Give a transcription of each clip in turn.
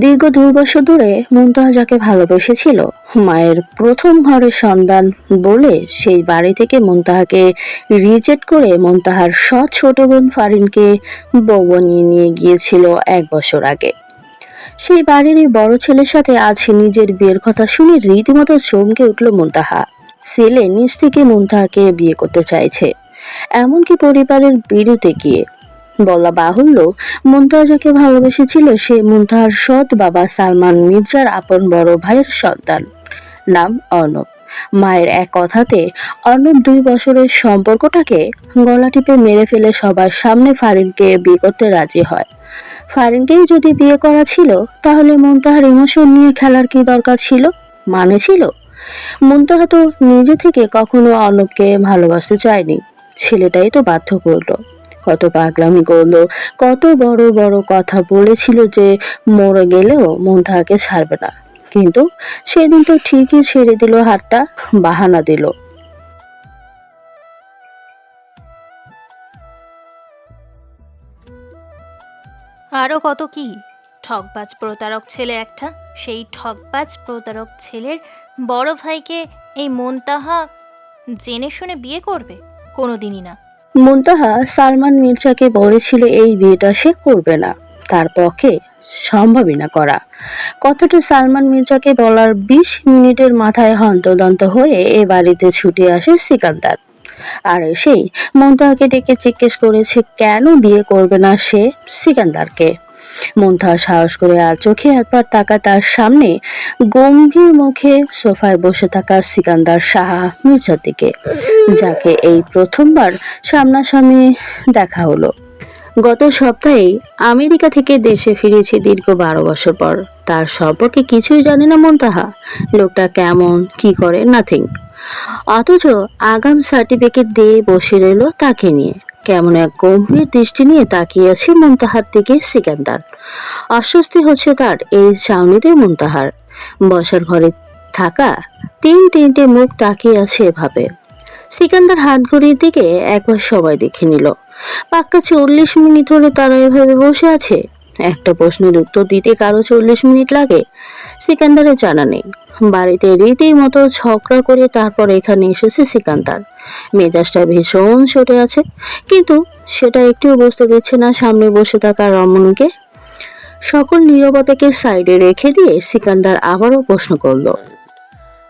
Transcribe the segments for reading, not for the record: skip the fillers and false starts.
দীর্ঘ ২ বছর ধরে মুনতাহা যাকে ভালোবেসেছিল, মায়ের প্রথম ঘরের সন্তান বলে সেই বাড়ি থেকে মুনতাহাকে রিজেক্ট করে মুনতাহার সৎ ছোট বোন ফারিনকে বউ বানিয়ে নিয়ে গিয়েছিল ১ বছর আগে। সেই বাড়িরই বড় ছেলের সাথে আজ নিজের বিয়ের কথা শুনে রীতিমতো চমকে উঠল মুনতাহা। ছেলে নিজ থেকে মুনতাহাকে বিয়ে করতে চাইছে, এমনকি পরিবারের বিরুদ্ধে গিয়ে। বলা বাহুল্য, মুনতাহা যাকে ভালোবেসেছিল সে মুনতাহার সৎ বাবা সালমান মির্জার আপন বড় ভাইয়ের সন্তান, নাম অর্ণব। মায়ের এক কথাতে অর্ণব ২ বছরের সম্পর্কটাকে গলা টিপে মেরে ফেলে সবার সামনে ফারিনকে বিয়ে করতে রাজি হয়। ফারিনকেই যদি বিয়ে করা ছিল, তাহলে মুনতাহার ইমোশন নিয়ে খেলার কি দরকার ছিল? মানে ছিল? মুনতাহা তো নিজে থেকে কখনো অর্ণবকে ভালোবাসতে চায়নি, ছেলেটাই তো বাধ্য করলো। কত পাগলামি করলো, কত বড় বড় কথা বলেছিল যে মরে গেলেও মুনতাহাকে ছাড়বে না, কিন্তু সেদিন তো ঠিকই ছেড়ে দিল হাতটা, বাহানা দিল। আরও কত কি! ঠকবাজ প্রতারক ছেলে একটা। সেই ঠকবাজ প্রতারক ছেলের বড় ভাইকে এই মুনতাহা জেনে শুনে বিয়ে করবে? কোনোদিনই না। মুনতাহা সালমান মির্জাকে বলেছিল এই বিয়েটা সে করবে না, তার পক্ষে সম্ভবই না করা। কথাটা সালমান মির্জাকে বলার ২০ মিনিটের মাথায় হন্তদন্ত হয়ে এ বাড়িতে ছুটে আসে সিকান্দার। আর এসেই মুনতাহাকে ডেকে জিজ্ঞেস করেছে কেন বিয়ে করবে না সে সিকান্দারকে। মুনতাহা সাহস করে আর চোখে একবার তাকায় তার সামনে গম্ভীর মুখে সোফায় বসে থাকা সিকান্দার শাহ মির্জার দিকে, যাকে এই প্রথমবার সামনাসামনি দেখা হলো। গত সপ্তাহে আমেরিকা থেকে দেশে ফিরেছে দীর্ঘ ১২ বছর পর। তার সম্পর্কে কিছুই জানে না মুনতাহা, লোকটা কেমন, কি করে, নাথিং। অথচ আগাম সার্টিফিকেট দিয়ে বসে রইল তাকে নিয়ে। কেমন এক গম্ভীর দৃষ্টি নিয়ে তাকিয়ে আছে মুনতাহার দিকে সিকান্দার। অস্বস্তি হচ্ছে তার এই চাউনিতে মুনতাহার। বসার ঘরে থাকা তিনটে মুখ তাকিয়ে আছে এভাবে। সিকান্দার হাত ঘড়ির দিকে একবার সবাই দেখে নিল। পাক্কা ৪০ মিনিট হলো তারা এভাবে বসে আছে। একটা প্রশ্নের উত্তর দিতে কারো ৪০ মিনিট লাগে? সিকান্দারের জানা নেই। বাড়িতে রীতিমতো ঝগড়া করে তারপর এখানে এসেছে সিকান্দার। মেজাজটা ভীষণ চটে আছে, কিন্তু সেটা একটুও বুঝতে দিচ্ছে না সামনে বসে থাকা রমণীকে। সকল নীরবতাকে সাইডে রেখে দিয়ে সিকান্দার আবারও প্রশ্ন করলো।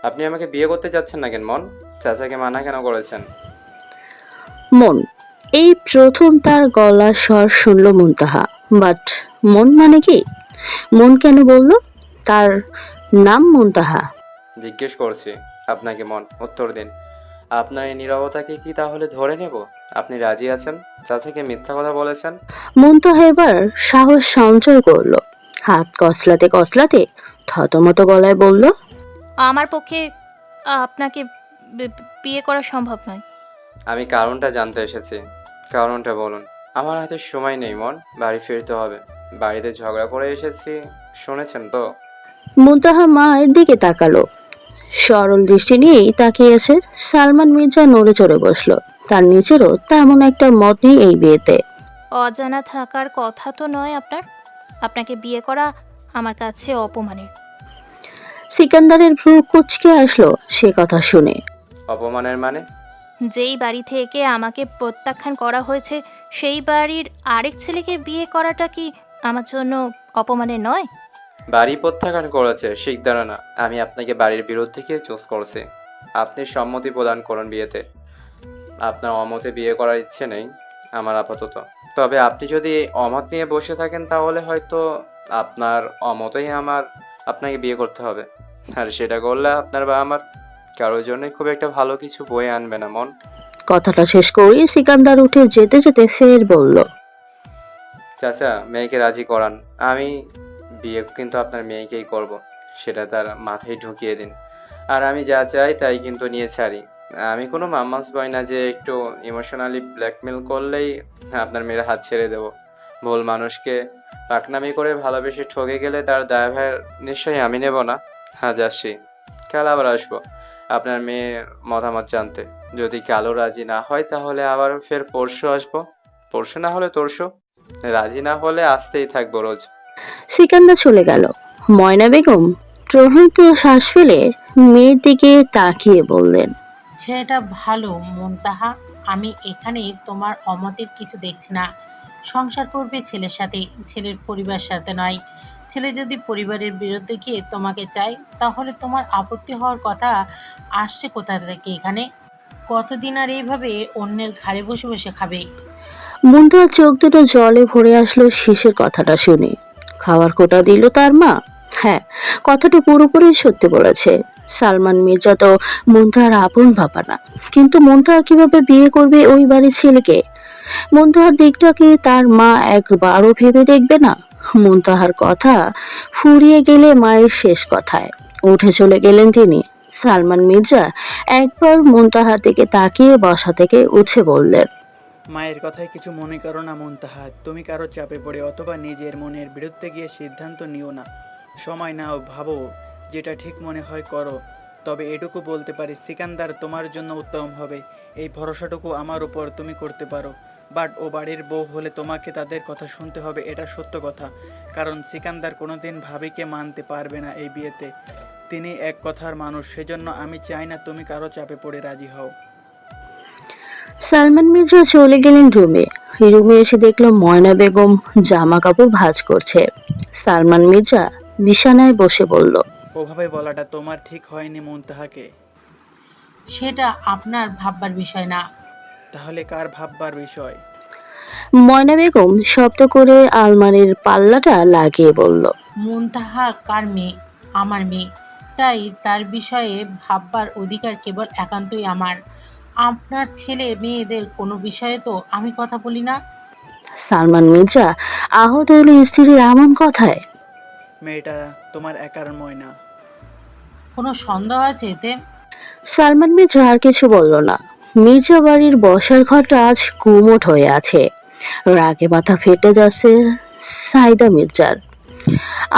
আপনি আমাকে বিয়ে করতে চাচ্ছেন না কেন মন? চাচাকে মানা কেন করেছেন? মন। এই প্রথম তার গলার স্বর শুনল মুনতাহা। বাট মন মানে কি? মন কেন বলল? তার নাম মুনতাহা। জিজ্ঞেস করছি আপনাকে মন, উত্তর দিন। আপনার এই নীরবতাকে কি তাহলে ধরে নেব আপনি রাজি আছেন? চাচাকে মিথ্যা কথা বলেছেন? মুনতাহা এবার সাহস সঞ্চয় করলো। হাত কসলাতে কসলাতে থতমত গলায় বলল, আমার পক্ষে আপনাকে বিয়ে করা সম্ভব নয়। আমি কারণটা জানতে এসেছি। কারণটা বলুন। আমার হাতে সময় নেই মন, বাড়ি ফিরতে হবে। বাড়িতে ঝগড়া করে এসেছি, শুনেছেন তো? মুনতাহা মায়ের দিকে তাকালো। সরল দৃষ্টি নিয়েই তাকিয়েছে। সালমান মির্জা নড়ে চড়ে বসলো। তার নিচেরও তেমন একটা মত নেই এই বিয়েতে। অজানা থাকার কথা তো নয় আপনার। আপনাকে বিয়ে করা আমার কাছে অপমানের। সিকান্দারের ভ্রু কুঁচকে আসলো সে কথা শুনে। অপমানের মানে? যেই বাড়ি থেকে আমাকে প্রত্যাখ্যান করা হয়েছে সেই বাড়ির আরেক ছেলেকে বিয়ে করাটা কি আমার জন্য অপমানের নয়? বাড়ি প্রত্যাখ্যান করেছে শিকদার না, আমি আপনাকে বাড়ির বিরুদ্ধে গিয়ে চুজ করছি। আপনি সম্মতি প্রদান করুন বিয়েতে। আপনার অমতে বিয়ে করার ইচ্ছে নেই আমার আপাতত। তবে আপনি যদি অমত নিয়ে বসে থাকেন তাহলে হয়তো আপনার অমতেই আপনাকে বিয়ে করতে হবে। আর সেটা করলে আপনার বা আমার কারোর জন্যই খুব একটা ভালো কিছু বয়ে আনবে না মন। কথাটা শেষ করে সিকান্দার উঠে যেতে যেতে ফের বলল, চাচা মেয়েকে রাজি করান। আমি বিয়ে কিন্তু আপনার মেয়েকেই করব, সেটা তার মাথায় ঢুকিয়ে দিন। আর আমি যা চাই তাই কিন্তু নিয়ে ছাড়ি। আমি কোনো মাম্মাস বয় না যে একটু ইমোশনালি ব্ল্যাকমেল করলেই আপনার মেয়ের হাত ছেড়ে দেব। ভুল মানুষকে পাকনামি করে ভালোবেসে ঠকে গেলে তার দায়ভার নিশ্চয়ই আমি নেব না। আজ আসছি, কাল আবার আসবো আপনার মেয়ের মতামত জানতে। যদি কালও রাজি না হয় তাহলে আবার ফের পরশু আসবো। পরশু না হলে তরশু, রাজি না হলে আসতেই থাকবো রোজ। সিকান্দার চলে গেল। ময়না বেগম প্রহন্ত শ্বাস ফেলে মেয়ের দিকে তাকিয়ে বললেন, ছেলেটা ভালো মুনতাহা। আমি এখানে তোমার অমতের কিছু দেখছি না। সংসার করবে ছেলের সাথে, ছেলের পরিবার সাথে নয়। ছেলে যদি পরিবারের বিরুদ্ধে গিয়ে তোমাকে চায়, তাহলে তোমার আপত্তি হওয়ার কথা আসছে কোথা থেকে এখানে? কতদিন আর এইভাবে অন্যের ঘাড়ে বসে বসে খাবে? মুন্তাহার চোখ দুটো জলে ভরে আসলো শেষের কথাটা শুনে। খাওয়ার কোটা দিল তার মা। হ্যাঁ, কথাটা পুরোপুরি সত্যি বলেছে। সালমান মির্জা তো মুন্তাহার আপন ভাবা না, কিন্তু মুন্তাহা কিভাবে বিয়ে করবে ওই বাড়ির ছেলেকে? মুন্তাহার দিকটা কি তার মা একবারও ভেবে দেখবে না? মুন্তাহার কথা ফুরিয়ে গেলে মায়ের শেষ কথায় উঠে চলে গেলেন তিনি। সালমান মির্জা একবার মুন্তাহার দিকে তাকিয়ে বসা থেকে উঠে বললেন, মায়ের কথায় কিছু মনে করো না মুনতাহা। তুমি কারো চাপে পড়ে অথবা নিজের মনের বিরুদ্ধে গিয়ে সিদ্ধান্ত নিও না। সময় নাও, ভাবো, যেটা ঠিক মনে হয় করো। তবে এটুকু বলতে পারি, সিকান্দার তোমার জন্য উত্তম হবে, এই ভরসাটুকু আমার উপর তুমি করতে পারো। বাট ও বাড়ির বউ হলে তোমাকে তাদের কথা শুনতে হবে, এটা সত্য কথা। কারণ সিকান্দার কোনোদিন ভাবিকে মানতে পারবে না এই বিয়েতে। তিনি এক কথার মানুষ, সেজন্য আমি চাই না তুমি কারো চাপে পড়ে রাজি হও। সালমান মির্জা চলে গেলেন রুমে। রুমে এসে দেখলো ময়না বেগম জামা কাপড় ভাঁজ করছে। সালমান মির্জা বিছানায় বসে বলল, ওভাবে বলাটা তোমার ঠিক হয়নি মুনতাহাকে। সেটা আপনার ভাববার বিষয় না। তাহলে কার ভাববার বিষয়? ময়না বেগম শব্দ করে আলমারির পাল্লাটা লাগিয়ে বলল, মুনতাহা কার মেয়ে? আমার মেয়ে। তাই তার বিষয়ে ভাববার অধিকার কেবল একান্তই আমার। আপনার ছেলে মেয়েদের কোনো বিষয়ে তো আমি কথা বলি না। সালমান মির্জা আহত হলো স্ত্রীর এমন কথায়। মেয়েটা তোমার একার ময়না। কোনো সন্দেহ আছে এতে? সালমান মির্জা আর কিছু বলল না। মির্জা বাড়ির বসার ঘরটা আজ গুমোট হয়ে আছে। রাগে মাথা ফেটে যাচ্ছে সাইদা মির্জার।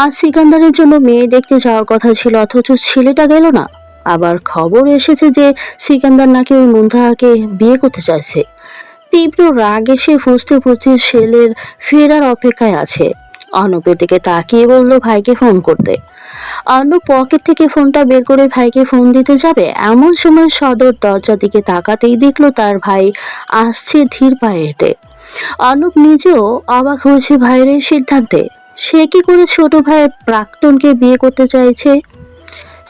আজ সিকান্দারের জন্য মেয়ে দেখতে যাওয়ার কথা ছিল, অথচ ছেলেটা গেল না। আবার খবর এসেছে যে সিকান্দার নাকি ওই মুনতাহাকে বিয়ে করতে চাইছে। তীব্র রাগে সে ফুঁসতে ফুঁসতে ছেলের ফেরার অপেক্ষায় আছে। অর্ণবের দিকে তাকিয়ে বলল ভাইকে ফোন করতে। অর্ণব পকেট থেকে ফোনটা বের করে ভাইকে ফোন দিতে যাবে, এমন সময় সদর দরজার দিকে তাকাতেই দেখলো তার ভাই আসছে ধীর পায়ে হেঁটে। অর্ণব নিজেও অবাক হয়েছে ভাইয়ের এই সিদ্ধান্তে। সে কি করে ছোট ভাইয়ের প্রাক্তনকে বিয়ে করতে চাইছে?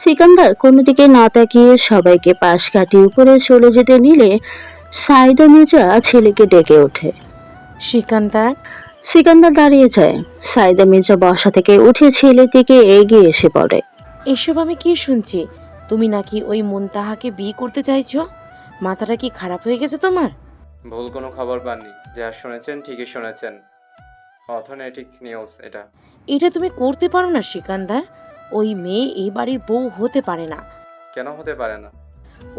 সিকান্দার কোনো দিকে না তাকিয়ে সবাইকে পাশ কাটিয়ে উপরে চলে যেতে নিলে সাইদা মির্জা ছেলেকে ডেকে ওঠে। সিকান্দার। সিকান্দার দাঁড়িয়ে যায়। সাইদা মির্জা বসা থেকে উঠে ছেলের দিকে এগিয়ে এসে পড়ে। এসব আমি কি শুনছি? তুমি নাকি ওই মুনতাহাকে বিয়ে করতে চাইছো? মাথাটা কি খারাপ হয়ে গেছে তোমার? ভুল কোনো খবর পাননি, যা শুনেছেন ঠিকই শুনেছেন। অথেন্টিক নিউজ এটা। এটা তুমি করতে পারো না সিকান্দার। ওই মেয়ে এই বাড়ির বউ হতে পারে না। কেন হতে পারে না?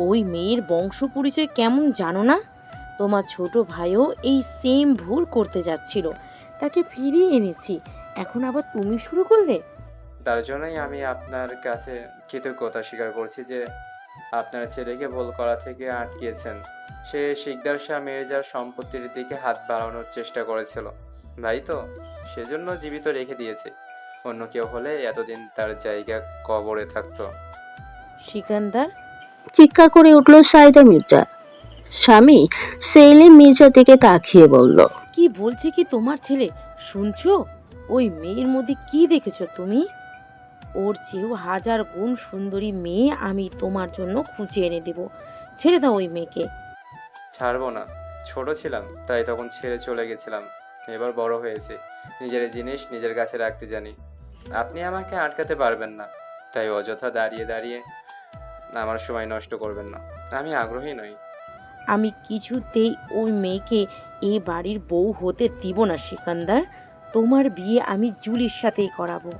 ওই মেয়ের বংশ পরিচয় কেমন জানো না? তোমার ছোট ভাইও এই সেম ভুল করতে যাচ্ছিল, তাকে ফিরিয়ে এনেছি, এখন আবার তুমি শুরু করলে? তার জন্যই আমি আপনার কাছে কৃতজ্ঞতা স্বীকার করছি যে আপনার ছেলেকে ভুল করা থেকে আটকিয়েছেন। সে শিকদার শাহ মির্জার সম্পত্তির দিকে হাত বাড়ানোর চেষ্টা করেছিল, ভাই তো সেজন্য জীবিত রেখে দিয়েছে। অন্য কেউ হলে এতদিন তার জায়গা কবরে থাকতো। সিকান্দার। চিৎকার করে উঠল সাইদা মির্জা। স্বামী সেলিম মির্জার দিকে তাকিয়ে বলল, কি বলছে কি তোমার ছেলে? শুনছো? ওই মেয়ের মধ্যে কি দেখেছো তুমি? ওর চেয়েও হাজার গুণ সুন্দরী মেয়ে আমি তোমার জন্য খুঁজে এনে দেব। ছেড়ে দাও ওই মেয়েকে। ছাড়বো না। ছোট ছিলাম তাই তখন ছেড়ে চলে গেছিলাম। এবার বড় হয়েছে, নিজের জিনিস নিজের কাছে রাখতে জানি। আপনি আমাকে আটকাতে পারবেন না, তাই অযথা দাঁড়িয়ে দাঁড়িয়ে আমার সময় নষ্ট করবেন না। আমি আগ্রহী নই। আমি কিছুতেই ওই মেয়েকে এই বাড়ির বউ হতে দিব না সিকান্দার। তোমার বিয়ে আমি জুলির সাথেই করাবো।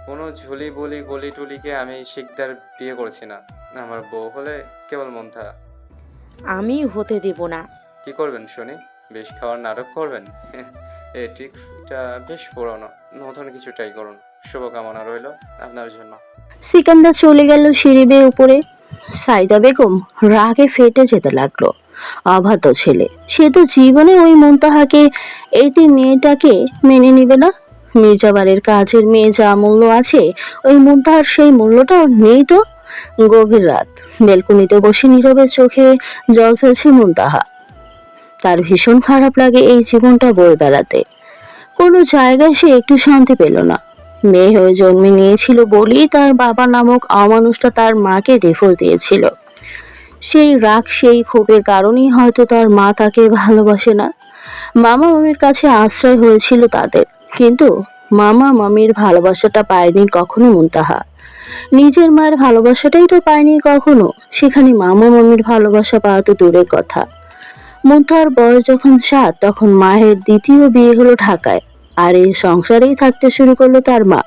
কোনো ঝুলি বলি গলি টুলিকে আমি শিকদার বিয়ে করছি না। আমার বউ হলে কেবল মন্থা। আমি হতে দেব না। কি করবেন শুনি? বেশ খাওয়ার নাটক করবেন? এই ট্রিক্সটা বেশ পুরনো, নতুন কিছু ট্রাই করুন। শুভকামনা রইল আপনার জন্য। সিকান্দার চলে গেল সিঁড়ি বেয়ে উপরে। সাইদা বেগম রাগে ফেটে যেতে লাগলো। অবাধ্য ছেলে। সে তো জীবনে ওই মুনতাহাকে এই মেয়েটাকে মেনে নিবে না। মির্জাবাড়ির কাজের মেয়ে যা মূল্য আছে, ওই মুনতাহার সেই মূল্যটাও নেই তো। গভীর রাত, বেলকুনিতে বসে নীরবে চোখে জল ফেলছে মুনতাহা। তার ভীষণ খারাপ লাগে এই জীবনটা বয়ে বেড়াতে। কোনো জায়গায় সে একটু শান্তি পেল না। মেয়ে হয়ে জন্মে নিয়েছিল বলেই তার বাবা নামক অমানুষটা তার মাকে ডিভোর্স দিয়েছিল। সেই রাগ, সেই ক্ষোভের কারণেই হয়তো তার মা তাকে ভালোবাসে না। মামা মামির কাছে আশ্রয় হয়েছিল তাদের, কিন্তু মামা মামির ভালোবাসাটা পায়নি কখনো মুনতাহা। নিজের মায়ের ভালোবাসাটাই তো পায়নি কখনো, সেখানে মামা মামির ভালোবাসা পাওয়া তো দূরের কথা। মুনতাহার বয়স যখন 7, তখন মায়ের দ্বিতীয় বিয়ে হলো ঢাকায়, আর এই সংসারেই থাকতে শুরু করলো তার মা।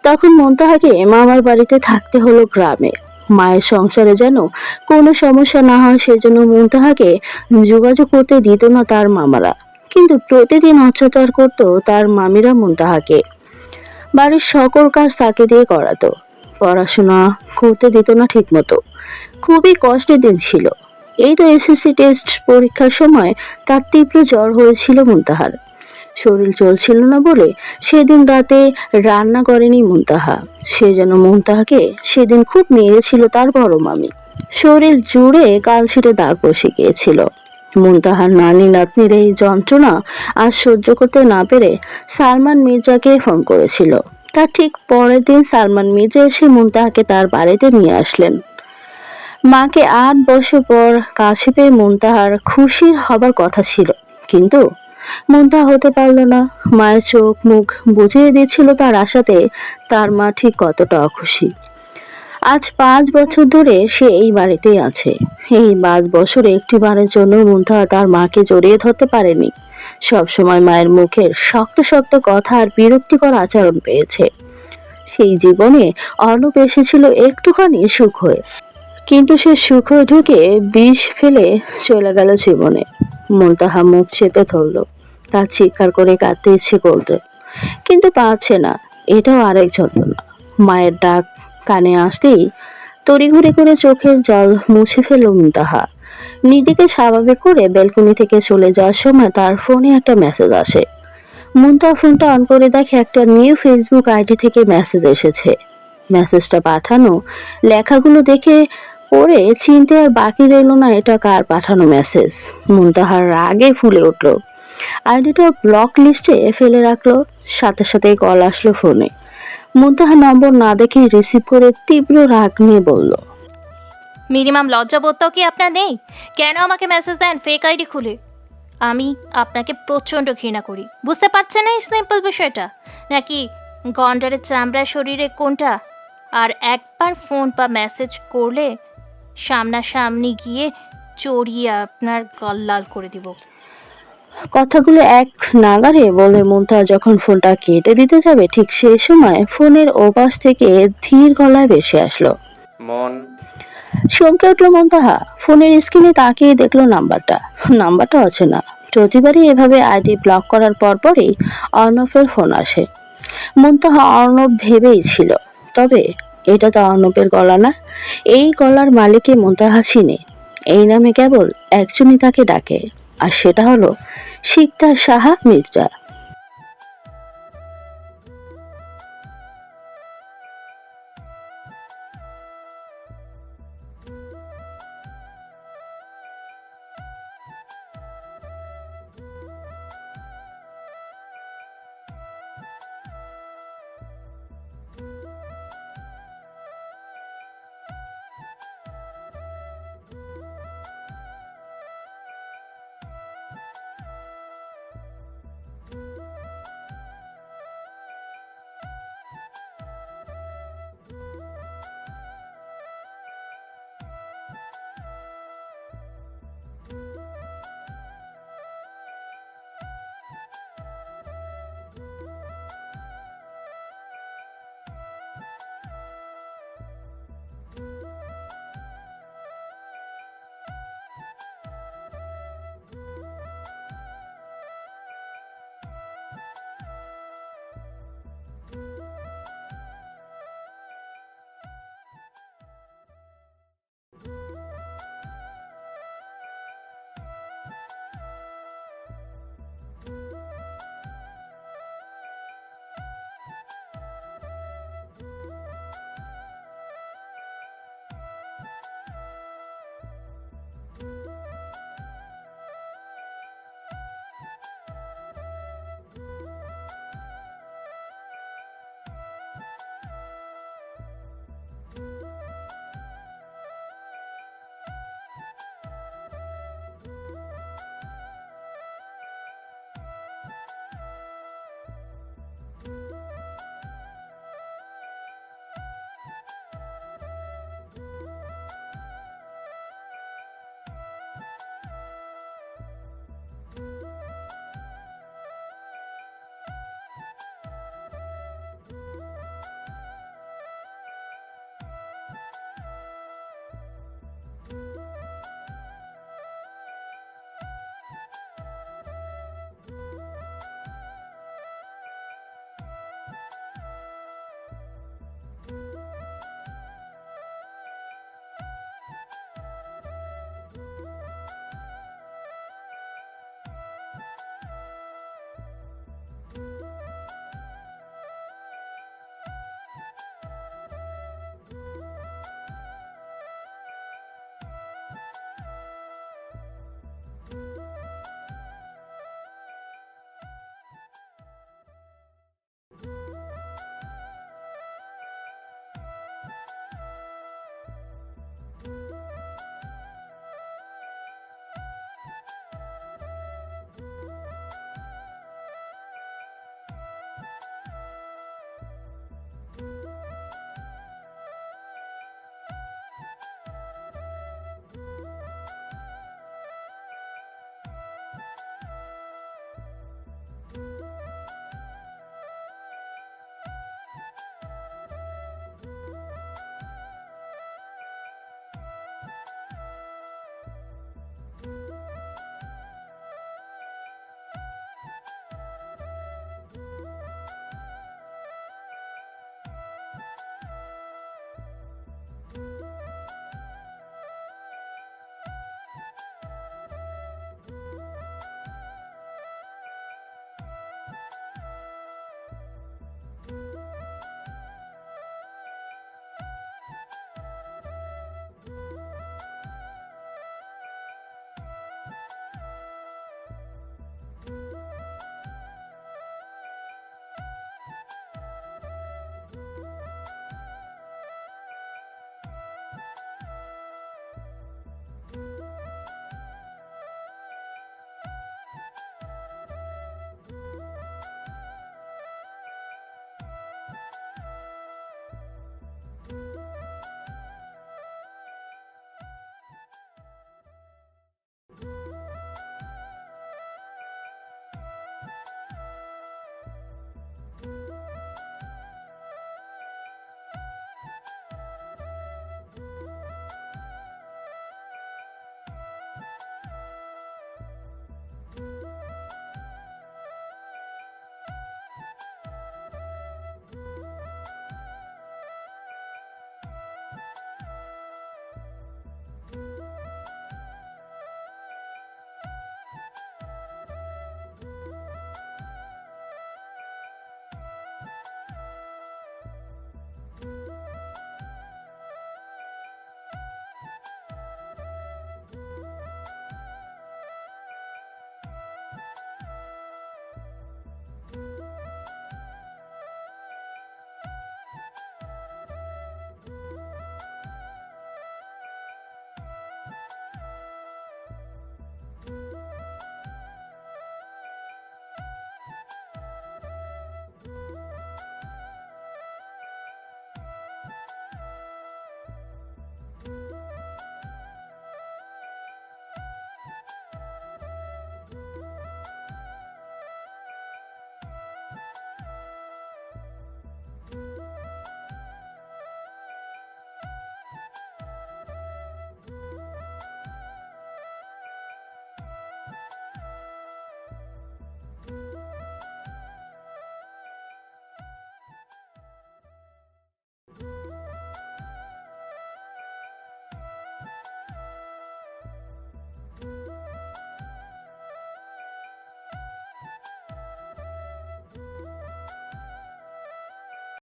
তখন মুনতাহাকে মামার বাড়িতে থাকতে হলো গ্রামে। মায়ের সংসারে যেন কোনো সমস্যা না হয় সেজন্য মুনতাহাকে যোগাযোগ করতে দিত না তার মামারা, কিন্তু প্রতিদিন অত্যাচার করতো তার মামিরা মুনতাহাকে। বাড়ির সকল কাজ তাকে দিয়ে করাতো, পড়াশোনা করতে দিত না ঠিক মতো। খুবই কষ্টের দিন ছিল। এই তো এসএসসি টেস্ট পরীক্ষার সময় তার তীব্র জ্বর হয়েছিল মুনতাহার। শরীর চলছিল না বলে সেদিন রাতে রান্না করেনি মুনতাহা। সে যেন মুনতাহাকে সেদিন খুব মেরেছিল তার বড় মামি। শরীর জুড়ে কালশিটে দাগ বসে গিয়েছিল। মুনতাহার নানি নাতনির এই যন্ত্রণা আর সহ্য করতে না পেরে সালমান মির্জাকে ফোন করেছিল। তার ঠিক পরের দিন সালমান মির্জা এসে মুনতাহাকে তার বাড়িতে নিয়ে আসলেন। মাকে 8 বছর পর কাছে পেয়ে মুনতাহার খুশি হবার কথা ছিল, কিন্তু মুনতাহা হতে পারল না। মায়ের চোখ মুখ বুঝিয়ে দিচ্ছিল তার আশাতে তার মা ঠিক কতটা অখুশি। আজ 5 বছর ধরে সে এই বাড়িতেই আছে। এই 5 বছরে একটি বারের জন্য মুনতাহা তার মাকে জড়িয়ে ধরতে পারেনি। সব সময় মায়ের মুখের শক্ত শক্ত কথা আর বিরক্তিকর আচরণ পেয়েছে। সেই জীবনে অর্ণব এসেছিল একটুখানি সুখ হয়ে, কিন্তু সে সুখ হয়ে ঢুকে বিষ ফেলে চলে গেল জীবনে। মুনতাহা মুখ চেপে ধরল। তার চিৎকার করে কাঁদতে ইচ্ছে করতে, কিন্তু পারছে না। এটাও আরেক যন্ত্রণা। মায়ের ডাক কানে আসতেই তড়িঘড়ি করে চোখের জল মুছে ফেলল মুনতাহা। নিজেকে স্বাভাবিক করে বেলকনি থেকে চলে যাওয়ার সময় তার ফোনে একটা মেসেজ আসে। মুনতাহা ফোনটা অন করে দেখে একটা নিউ ফেসবুক আইডি থেকে মেসেজ এসেছে। মেসেজটা পাঠানো লেখাগুলো দেখে পড়ে চিনতে আর বাকি রইল না এটা কার পাঠানো মেসেজ। মুনতাহার রাগে ফুলে উঠল। আইডিটা ব্লক লিস্টে ফেলে রাখলো। সাথে সাথে কল আসলো ফোনে। মুনতাহা নম্বর না দেখে রিসিভ করে তীব্র রাগ নিয়ে বলল, মিনিমাম লজ্জাবোধটাও কি আপনার নেই? কেন আমাকে মেসেজ দেন ফেক আইডি খুলে? আমি আপনাকে প্রচণ্ড ঘৃণা করি, বুঝতে পারছেন না এই সিম্পল বিষয়টা? নাকি গন্ডারের চামড়ার শরীরে কোনটা? আর একবার ফোন বা মেসেজ করলে সামনাসামনি গিয়ে চড়িয়ে আপনার গল লাল করে দিব। কথাগুলো এক নাগাড়ে বলে মুনতাহা যখন ফোনটা কেটে দিতে যাবে, ঠিক সেই সময় ফোনের ওপাশ থেকে ধীর গলায় ভেসে আসলো। মন। চমকে উঠলো মুনতাহা। ফোনের স্ক্রিনে তাকিয়ে দেখলো নাম্বারটা অচেনা। প্রতিবারই এভাবে আইডি ব্লক করার পরপরই অর্ণবের ফোন আসে। মুনতাহা অর্ণব ভেবেই ছিল, তবে এটা তো অর্ণবের গলা না। এই গলার মালিককে মুনতাহা চিনে। এই নামে কেবল একজনই তাকে ডাকে, আর সেটা হলো সিকদার সাহা মির্জা।